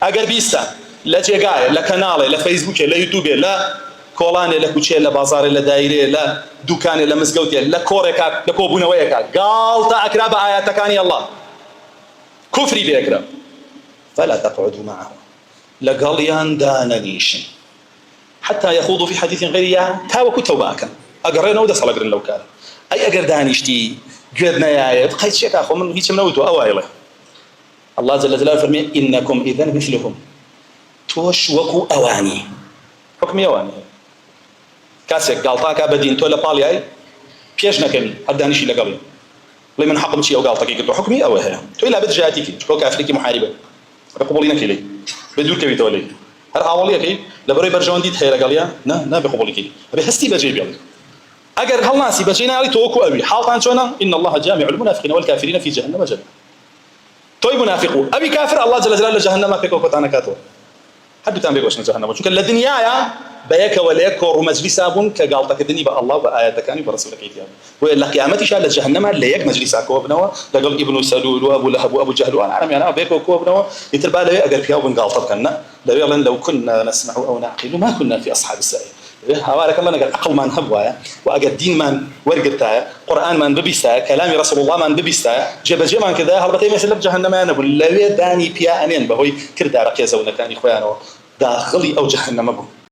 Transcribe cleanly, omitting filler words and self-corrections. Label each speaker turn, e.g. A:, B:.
A: ئەگەر بیستە لە جێگایە لە کەناڵێ لە فەیسبووکێ لە یوتیوبێ لە کۆڵانێ لە کوچێ لە بازارێ لە دایرێ لە دوکانێ لە مزگەوتێ لە کۆڕێکا لە کۆبوونەوەیەکە گاڵتە ئەکرا بە ئاياتەکانی ئەڵڵا کوفری بێکرا فلا تقعدوا معه لەگەڵیان دانەنیشن حتى يخوضوا في حديث غيره تاوكو توباكا أقرينا ودا صلقرن لو كان أي أقر دانيشتي قدنا يا بقيت شيك أخو من هيك منوتو أوائله الله جل جلاله فرمي إنكم إذن مثلهم توش وكو أواني حكمي أواني كاسك قالطاك بدين تولا بالياي بيش نكمي هدانيشي لقبل لمن حقم شيء أو قالطاك يقول حكمي أوه تو إلا بدجاتيك شكو كافريكي محاربة قبولينك إليه بدور كبي تولي هر أولية كي لبروي برجوان ديت هي رجاليا نا بقبولي كي أبي هستي بجيب يلا أجر هالناس بجينا على توكو أبي حالتان شونا إن الله جامع المنافقين والكافرين في جهنم جميعا توي منافقو أبي كافر الله جل جلاله جهنم كيكو كتانا كاتو حد تام بيقولش جهنم شو كل الدنيا يا بيك وليك ومجلس أبون كقالتك الدنيا بقى الله وآياتك كاني برسولك يتيام وإلا قيامتي شال جهنم ليك مجلس أكو ابنه لقل ابن سلول وأبو لهب وأبو جهل وأنا عالم يعني بيك وكو ابنه يتربى له أجر فيها وبنقالتك كنا لو كنا نسمع أو نعقل ما كنا في أصحاب السعير هوارك الله نقول عقل من هبوايا وأجر دين من ورقتها قرآن من ببيستا كلام رسول الله من ببيستا جب من كذا هربتي مثل جهنم أنا بقول لا داني بيا أنين بهوي كرد عرق يزون كان إخوانه داخلي أو جهنم أبو